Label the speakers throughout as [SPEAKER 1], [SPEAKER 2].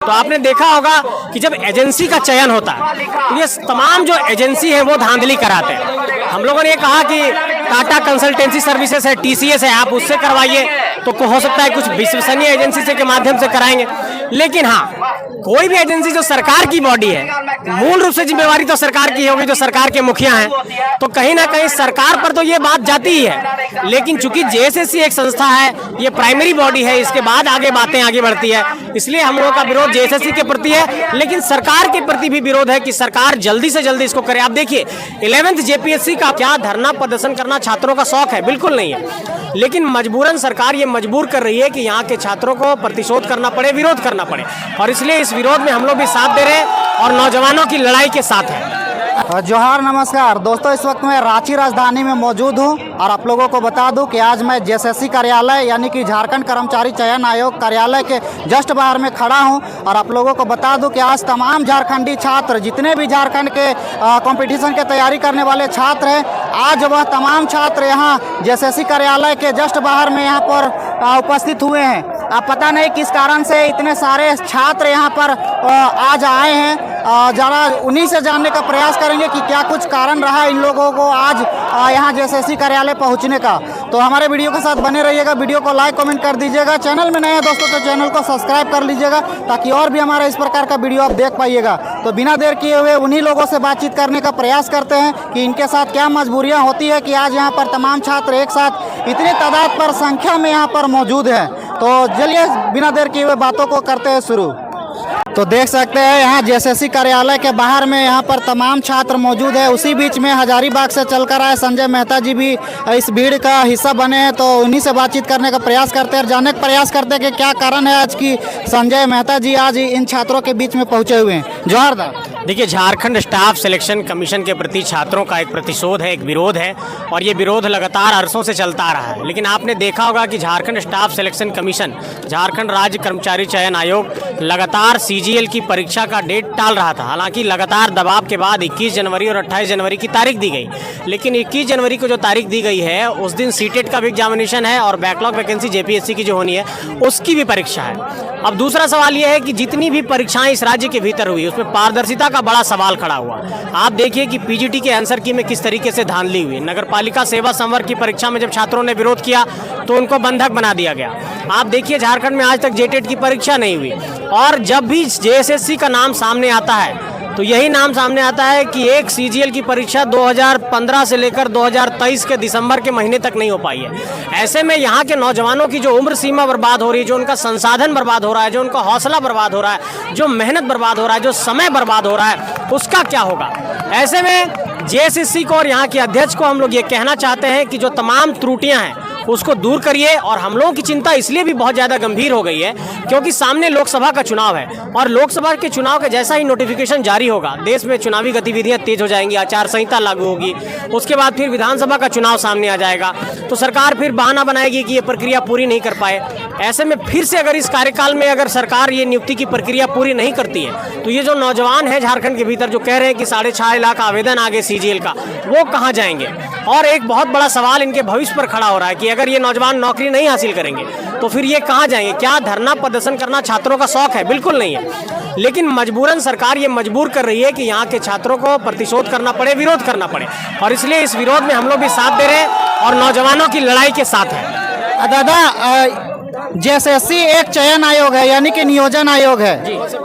[SPEAKER 1] तो आपने देखा होगा कि जब एजेंसी का चयन होता है तो ये तमाम जो एजेंसी है वो धांधली कराते हैं। हम लोगों ने ये कहा कि टाटा कंसल्टेंसी सर्विसेज है, टीसीएस है, आप उससे करवाइए तो हो सकता है कुछ विश्वसनीय एजेंसी से के माध्यम से कराएंगे। लेकिन हाँ, कोई भी एजेंसी जो सरकार की बॉडी है, मूल रूप से जिम्मेवारी तो सरकार की होगी, जो सरकार के मुखिया हैं, तो कहीं ना कहीं सरकार पर तो ये बात जाती ही है। लेकिन चूंकि जेएसएससी एक संस्था है, ये प्राइमरी बॉडी है, इसके बाद आगे बातें आगे बढ़ती है, इसलिए हम लोगों का विरोध जेएसएससी के प्रति है। लेकिन सरकार के प्रति भी विरोध है कि सरकार जल्दी से जल्दी इसको करे। आप देखिए 11th जेपीएससी का क्या धरना प्रदर्शन करना छात्रों का शौक है? बिल्कुल नहीं है। लेकिन मजबूरन सरकार ये मजबूर कर रही है कि यहाँ के छात्रों को प्रतिशोध करना पड़े, विरोध करना पड़े, और इसलिए इस विरोध में हम लोग भी साथ दे रहे हैं और नौजवानों की लड़ाई के साथ हैं।
[SPEAKER 2] जोहार, नमस्कार दोस्तों। इस वक्त मैं रांची राजधानी में मौजूद हूं और आप लोगों को बता दूं कि आज मैं जेएसएससी कार्यालय यानी कि झारखंड कर्मचारी चयन आयोग कार्यालय के जस्ट बाहर में खड़ा हूं और आप लोगों को बता दूं कि आज तमाम झारखंडी छात्र, जितने भी झारखंड के कंपटीशन के तैयारी करने वाले छात्र हैं, आज वह तमाम छात्र यहाँ जेएसएससी कार्यालय के जस्ट बाहर में यहाँ पर उपस्थित हुए हैं। अब पता नहीं किस कारण से इतने सारे छात्र यहाँ पर आज आए हैं। जरा उन्हीं से जानने का प्रयास करेंगे कि क्या कुछ कारण रहा इन लोगों को आज यहाँ जेएसएससी कार्यालय पहुँचने का। तो हमारे वीडियो के साथ बने रहिएगा, वीडियो को लाइक कमेंट कर दीजिएगा। चैनल में नए हैं दोस्तों तो चैनल को सब्सक्राइब कर लीजिएगा ताकि और भी हमारा इस प्रकार का वीडियो आप देख पाइएगा। तो बिना देर किए हुए उन्हीं लोगों से बातचीत करने का प्रयास करते हैं कि इनके साथ क्या मजबूरियाँ होती है कि आज यहाँ पर तमाम छात्र एक साथ इतनी तादाद पर संख्या में यहाँ पर मौजूद हैं। तो चलिए बिना देर किए हुए बातों को करते हैं शुरू। तो देख सकते हैं यहाँ जेएसएससी कार्यालय के बाहर में यहाँ पर तमाम छात्र मौजूद है। उसी बीच में हजारीबाग से चलकर आए संजय मेहता जी भी इस भीड़ का हिस्सा बने हैं। तो उन्हीं से बातचीत करने का प्रयास करते हैं और जानने का प्रयास करते हैं कि क्या कारण है आज की संजय मेहता जी आज इन छात्रों के बीच में पहुँचे हुए हैं। जोहार दा।
[SPEAKER 1] देखिए, झारखंड स्टाफ सिलेक्शन कमीशन के प्रति छात्रों का एक प्रतिशोध है, एक विरोध है, और ये विरोध लगातार अरसों से चलता आ रहा है। लेकिन आपने देखा होगा कि Jharkhand staff selection commission, Jharkhand राज्य कर्मचारी चयन आयोग लगातार सीजीएल की परीक्षा का डेट टाल रहा था। हालांकि लगातार दबाव के बाद 21 जनवरी और 28 जनवरी की तारीख दी गई, लेकिन 21 जनवरी को जो तारीख दी गई है उस दिन सीटेट का भी एग्जामिनेशन है और बैकलॉग वैकेंसी जेपीएससी की जो होनी है उसकी भी परीक्षा है। अब दूसरा सवाल यह है कि जितनी भी परीक्षाएं इस राज्य के भीतर हुई उसमें पारदर्शिता का बड़ा सवाल खड़ा हुआ। आप देखिए कि पीजीटी के आंसर की में किस तरीके से धांधली हुई। नगर पालिका सेवा संवर्ग की परीक्षा में जब छात्रों ने विरोध किया तो उनको बंधक बना दिया गया। आप देखिए झारखंड में आज तक जेटेट की परीक्षा नहीं हुई, और जब भी जेएसएससी का नाम सामने आता है तो यही नाम सामने आता है कि एक सीजीएल की परीक्षा 2015 से लेकर 2023 के दिसंबर के महीने तक नहीं हो पाई है। ऐसे में यहाँ के नौजवानों की जो उम्र सीमा बर्बाद हो रही है, जो उनका संसाधन बर्बाद हो रहा है, जो उनका हौसला बर्बाद हो रहा है, जो मेहनत बर्बाद हो रहा है, जो समय बर्बाद हो रहा है, उसका क्या होगा? ऐसे में जेएसएससी को और यहाँ के अध्यक्ष को हम लोग ये कहना चाहते हैं कि जो तमाम त्रुटियाँ हैं उसको दूर करिए। और हम लोगों की चिंता इसलिए भी बहुत ज़्यादा गंभीर हो गई है क्योंकि सामने लोकसभा का चुनाव है, और लोकसभा के चुनाव के जैसा ही नोटिफिकेशन जारी होगा देश में चुनावी गतिविधियां तेज हो जाएंगी, आचार संहिता लागू होगी, उसके बाद फिर विधानसभा का चुनाव सामने आ जाएगा, तो सरकार फिर बहाना बनाएगी कि ये प्रक्रिया पूरी नहीं कर पाए। ऐसे में फिर से अगर इस कार्यकाल में अगर सरकार ये नियुक्ति की प्रक्रिया पूरी नहीं करती है तो ये जो नौजवान है झारखंड के भीतर जो कह रहे हैं कि 6.5 लाख आवेदन आगे सीजीएल का, वो कहाँ जाएंगे? और एक बहुत बड़ा सवाल इनके भविष्य पर खड़ा हो रहा है कि अगर ये नौजवान नौकरी नहीं हासिल करेंगे तो फिर ये कहाँ जाएंगे? क्या धरना प्रदर्शन करना छात्रों का शौक है? बिल्कुल नहीं है। लेकिन मजबूरन सरकार ये मजबूर कर रही है कि यहाँ के छात्रों को प्रतिशोध करना पड़े, विरोध करना पड़े, और इसलिए इस विरोध में हम लोग भी साथ दे रहे हैं और नौजवानों की लड़ाई के साथ हैं।
[SPEAKER 2] दादा, जेएसएससी एक चयन आयोग है यानी कि नियोजन आयोग है,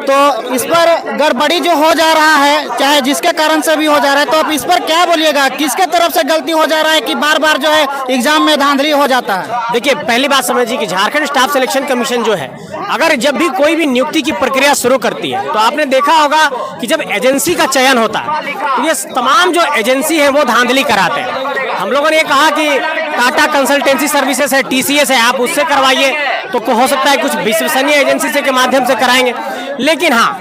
[SPEAKER 2] तो इस पर गड़बड़ी जो हो जा रहा है, चाहे जिसके कारण से भी हो जा रहा है, तो आप इस पर क्या बोलिएगा? किसके तरफ से गलती हो जा रहा है कि बार बार जो है एग्जाम में धांधली हो जाता है?
[SPEAKER 1] देखिए, पहली बात समझिए कि झारखंड स्टाफ सिलेक्शन कमीशन जो है, अगर जब भी कोई भी नियुक्ति की प्रक्रिया शुरू करती है तो आपने देखा होगा कि जब एजेंसी का चयन होता है तो ये तमाम जो एजेंसी है वो धांधली कराते हैं। हम लोगों ने ये कहा कि टाटा कंसल्टेंसी सर्विसेज है, टीसीएस है, आप उससे करवाइए तो हो सकता है कुछ विश्वसनीय एजेंसी से के माध्यम से कराएंगे। लेकिन हाँ,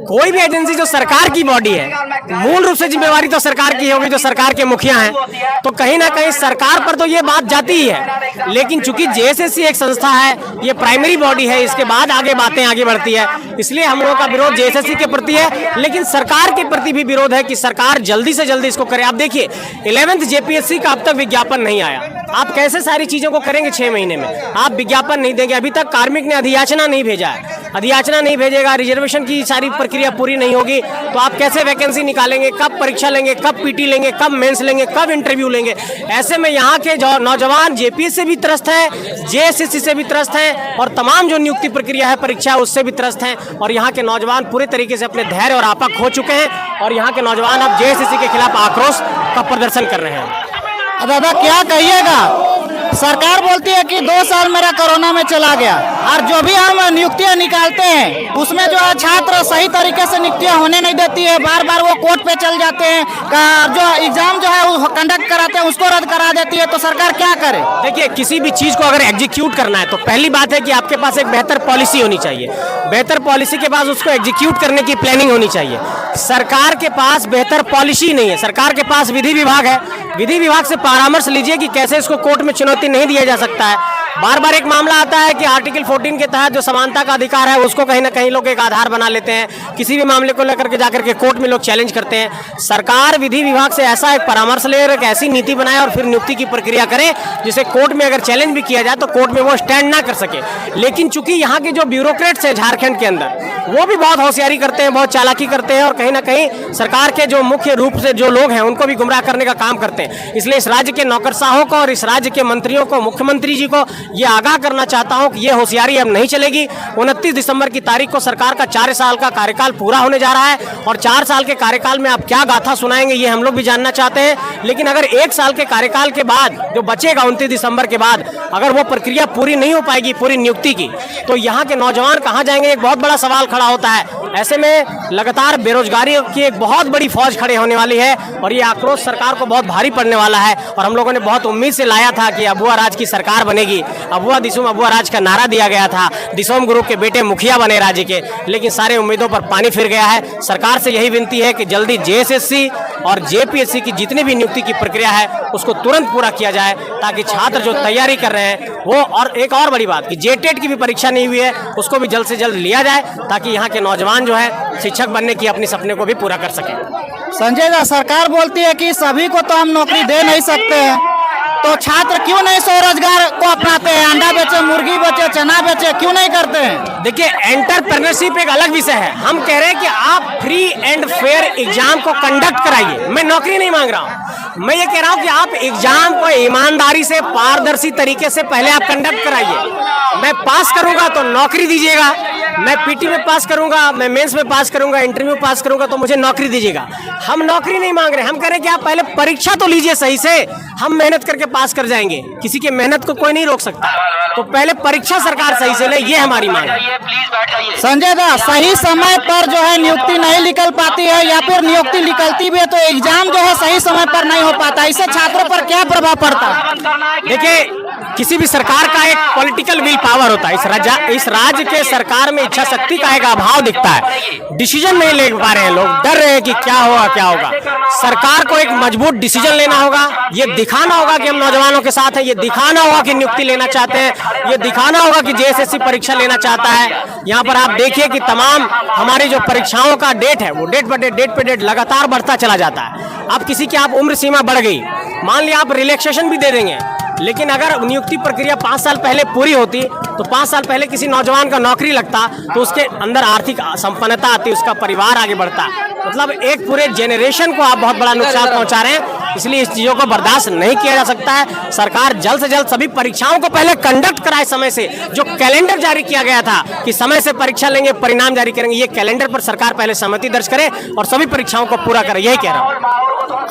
[SPEAKER 1] कोई भी एजेंसी जो सरकार की बॉडी है, मूल रूप से जिम्मेवारी तो सरकार की होगी, जो सरकार के मुखिया हैं, तो कहीं ना कहीं सरकार पर तो ये बात जाती ही है। लेकिन चूंकि जेएसएससी एक संस्था है, ये प्राइमरी बॉडी है, इसके बाद आगे बातें आगे बढ़ती है, इसलिए हम लोगों का विरोध जेएसएससी के प्रति है। लेकिन सरकार के प्रति भी विरोध है कि सरकार जल्दी से जल्दी इसको करे। आप देखिए 11th जेपीएससी का अब तक विज्ञापन नहीं आया, आप कैसे सारी चीज़ों को करेंगे 6 महीने में? आप विज्ञापन नहीं देंगे। अभी तक कार्मिक ने अधियाचना नहीं भेजा है, अधियाचना नहीं भेजेगा, रिजर्वेशन की सारी प्रक्रिया पूरी नहीं होगी, तो आप कैसे वैकेंसी निकालेंगे? कब परीक्षा लेंगे? कब पीटी लेंगे? कब मेंस लेंगे? कब इंटरव्यू लेंगे? ऐसे में यहाँ के जो नौजवान जेपीएस से भी त्रस्त हैं, जेएसएससी से भी त्रस्त हैं, और तमाम जो नियुक्ति प्रक्रिया है परीक्षा उससे भी त्रस्त हैं। और यहाँ के नौजवान पूरे तरीके से अपने धैर्य और आपा खो चुके हैं, और यहाँ के नौजवान अब जेएसएससी के खिलाफ आक्रोश का प्रदर्शन कर रहे हैं।
[SPEAKER 2] दादा क्या कहिएगा? सरकार बोलती है कि 2 साल मेरा कोरोना में चला गया, और जो भी हम नियुक्तियां निकालते हैं उसमें जो है छात्र सही तरीके से नियुक्तियां होने नहीं देती है, बार बार वो कोर्ट पे चल जाते हैं, जो एग्जाम जो है वो कंडक्ट कराते हैं उसको रद्द करा देती है, तो सरकार क्या करे?
[SPEAKER 1] देखिए, किसी भी चीज़ को अगर एग्जीक्यूट करना है तो पहली बात है कि आपके पास एक बेहतर पॉलिसी होनी चाहिए, बेहतर पॉलिसी के बाद उसको एग्जीक्यूट करने की प्लानिंग होनी चाहिए। सरकार के पास बेहतर पॉलिसी नहीं है, सरकार के पास विधि विभाग है, विधि विभाग से परामर्श लीजिए कि कैसे इसको कोर्ट में चुनौती नहीं दिया जा सकता है। बार बार एक मामला आता है कि आर्टिकल 14 के तहत जो समानता का अधिकार है उसको कहीं ना कहीं लोग एक आधार बना लेते हैं, किसी भी मामले को लेकर के जाकर के कोर्ट में लोग चैलेंज करते हैं। सरकार विधि विभाग से ऐसा एक परामर्श ले, एक ऐसी नीति बनाए और फिर नियुक्ति की प्रक्रिया करे जिसे कोर्ट में अगर चैलेंज भी किया जाए तो कोर्ट में वो स्टैंड ना कर सके। लेकिन चूंकि यहाँ के जो ब्यूरोक्रेट्स हैं झारखंड के अंदर, वो भी बहुत होशियारी करते हैं, बहुत चालाकी करते हैं, और कहीं ना कहीं सरकार के जो मुख्य रूप से जो लोग हैं उनको भी गुमराह करने का काम करते हैं। इसलिए इस राज्य के नौकरशाहों को और इस राज्य के मंत्रियों को, मुख्यमंत्री जी को ये आगाह करना चाहता हूं कि ये होशियारी अब नहीं चलेगी। 29 दिसंबर की तारीख को सरकार का 4 साल का कार्यकाल पूरा होने जा रहा है, और 4 साल के कार्यकाल में आप क्या गाथा सुनाएंगे ये हम लोग भी जानना चाहते हैं। लेकिन अगर 1 साल के कार्यकाल के बाद जो बचेगा 29 दिसंबर के बाद, अगर वो प्रक्रिया पूरी नहीं हो पाएगी पूरी नियुक्ति की, तो यहाँ के नौजवान कहाँ जाएंगे? एक बहुत बड़ा सवाल खड़ा होता है। ऐसे में लगातार बेरोजगारी की एक बहुत बड़ी फौज खड़े होने वाली है, और ये आक्रोश सरकार को बहुत भारी पड़ने वाला है। और हम लोगों ने बहुत उम्मीद से लाया था कि अबुआ राज की सरकार बनेगी, अबुआ दिसोम अबुआ राज का नारा दिया गया था, दिसोम ग्रुप के बेटे मुखिया बने राज्य के, लेकिन सारे उम्मीदों पर पानी फिर गया है। सरकार से यही विनती है कि जल्दी जेएसएससी और जेपीएससी की जितनी भी नियुक्ति की प्रक्रिया है उसको तुरंत पूरा किया जाए, ताकि छात्र जो तैयारी कर रहे हैं वो, और एक और बड़ी बात कि जेटेट की भी परीक्षा नहीं हुई है उसको भी जल्द से जल्द लिया जाए, ताकि यहाँ के नौजवान जो है शिक्षक बनने की अपने सपने को भी पूरा कर सके।
[SPEAKER 2] संजय दा, सरकार बोलती है कि सभी को तो हम नौकरी दे नहीं सकते हैं, तो छात्र क्यों नहीं स्वरोजगार को अपनाते हैं? अंडा बेचे, मुर्गी बेचे, चना बेचे, क्यों नहीं करते हैं?
[SPEAKER 1] देखिए, एंटरप्रेन्योरशिप एक अलग विषय है। हम कह रहे हैं कि आप फ्री एंड फेयर एग्जाम को कंडक्ट कराइए। मैं नौकरी नहीं मांग रहा हूँ, मैं ये कह रहा हूँ कि आप एग्जाम को ईमानदारी से, पारदर्शी तरीके से पहले आप कंडक्ट कराइए। मैं पास करूंगा तो नौकरी दीजिएगा, मैं पीटी में पास करूंगा, मैं मेंस में पास करूंगा, इंटरव्यू पास करूंगा तो मुझे नौकरी दीजिएगा। हम नौकरी नहीं मांग रहे, हम कह रहे हैं कि आप पहले परीक्षा तो लीजिए सही से, हम मेहनत करके पास कर जाएंगे, किसी के मेहनत को कोई नहीं रोक सकता, तो पहले परीक्षा सरकार सही से ले, ये हमारी मांग है।
[SPEAKER 2] संजय दा, सही समय पर जो है नियुक्ति नहीं निकल पाती है, या फिर नियुक्ति निकलती भी है तो एग्जाम जो है सही समय पर नहीं हो पाता, इससे छात्रों पर क्या प्रभाव पड़ता है?
[SPEAKER 1] देखिए, किसी भी सरकार का एक पॉलिटिकल विल पावर होता है। इस राज्य के सरकार में इच्छा शक्ति का एक अभाव दिखता है, डिसीजन नहीं ले पा रहे हैं लोग, डर रहे हैं कि क्या होगा क्या होगा। सरकार को एक मजबूत डिसीजन लेना होगा, ये दिखाना होगा कि हम नौजवानों के साथ हैं, ये दिखाना होगा कि नियुक्ति लेना चाहते हैं, ये दिखाना होगा कि जेएसएससी परीक्षा लेना चाहता है। यहाँ पर आप देखिए कि तमाम हमारी जो परीक्षाओं का डेट है वो डेट पे डेट लगातार बढ़ता चला जाता है। अब किसी की आप उम्र सीमा बढ़ गई, मान लिया आप रिलैक्सेशन भी दे देंगे, लेकिन अगर नियुक्ति प्रक्रिया 5 साल पहले पूरी होती तो 5 साल पहले किसी नौजवान का नौकरी लगता तो उसके अंदर आर्थिक संपन्नता आती, उसका परिवार आगे बढ़ता। मतलब एक पूरे जेनरेशन को आप बहुत बड़ा नुकसान पहुंचा रहे हैं, इसलिए इस चीज़ों को बर्दाश्त नहीं किया जा सकता है। सरकार जल्द से जल्द सभी परीक्षाओं को पहले कंडक्ट कराए समय से। जो कैलेंडर जारी किया गया था कि समय से परीक्षा लेंगे, परिणाम जारी करेंगे, ये कैलेंडर पर सरकार पहले सहमति दर्ज करे और सभी परीक्षाओं को पूरा करे, यही कह रहा हूँ।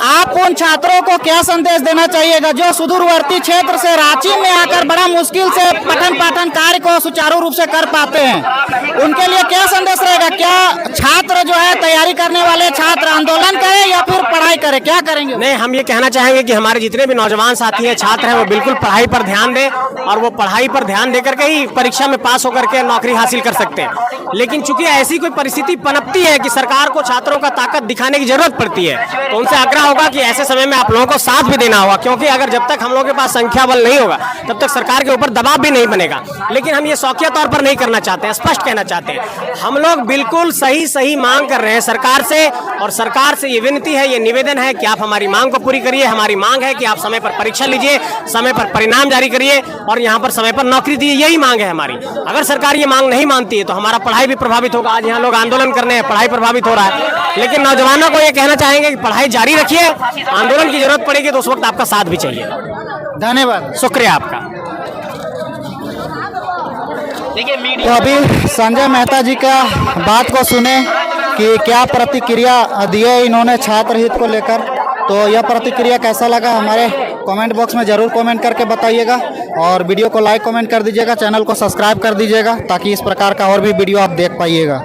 [SPEAKER 2] आप उन छात्रों को क्या संदेश देना चाहिएगा जो सुदूरवर्ती क्षेत्र से रांची में आकर बड़ा मुश्किल से पठन पाठन कार्य को सुचारू रूप से कर पाते हैं, उनके लिए क्या संदेश रहेगा? क्या छात्र जो है तैयारी करने वाले छात्र आंदोलन करें या फिर पढ़ाई करें, क्या करेंगे?
[SPEAKER 1] नहीं, हम ये कहना चाहेंगे कि हमारे जितने भी नौजवान साथी हैं, छात्र हैं, वो बिल्कुल पढ़ाई पर ध्यान दें और वो पढ़ाई पर ध्यान देकर के ही परीक्षा में पास होकर के नौकरी हासिल कर सकते हैं। लेकिन चूंकि ऐसी कोई परिस्थिति पनपती है कि सरकार को छात्रों का ताकत दिखाने की जरूरत पड़ती है, तो उनसे लग रहा होगा कि ऐसे समय में आप लोगों को साथ भी देना होगा, क्योंकि अगर जब तक हम लोगों के पास संख्या बल नहीं होगा तब तक सरकार के ऊपर दबाव भी नहीं बनेगा। लेकिन हम ये शौकिया तौर पर नहीं करना चाहते हैं, स्पष्ट कहना चाहते हैं, हम लोग बिल्कुल सही मांग कर रहे हैं सरकार से, और सरकार से ये विनती है, ये निवेदन है कि आप हमारी मांग को पूरी करिए। हमारी मांग है कि आप समय पर परीक्षा लीजिए, समय पर परिणाम जारी करिए और यहाँ पर समय पर नौकरी दिए, यही मांग है हमारी। अगर सरकार ये मांग नहीं मानती है तो हमारा पढ़ाई भी प्रभावित होगा। आज यहाँ लोग आंदोलन करने हैं, पढ़ाई प्रभावित हो रहा है। लेकिन नौजवानों को ये कहना चाहेंगे कि पढ़ाई जारी रखिए, आंदोलन की जरूरत पड़ेगी तो उस वक्त आपका साथ भी चाहिए।
[SPEAKER 2] धन्यवाद,
[SPEAKER 1] शुक्रिया आपका।
[SPEAKER 2] तो अभी संजय मेहता जी का बात को सुने कि क्या प्रतिक्रिया दिए इन्होंने छात्र हित को लेकर। तो यह प्रतिक्रिया कैसा लगा हमारे कमेंट बॉक्स में ज़रूर कमेंट करके बताइएगा, और वीडियो को लाइक कमेंट कर दीजिएगा, चैनल को सब्सक्राइब कर दीजिएगा ताकि इस प्रकार का और भी वीडियो आप देख पाइएगा।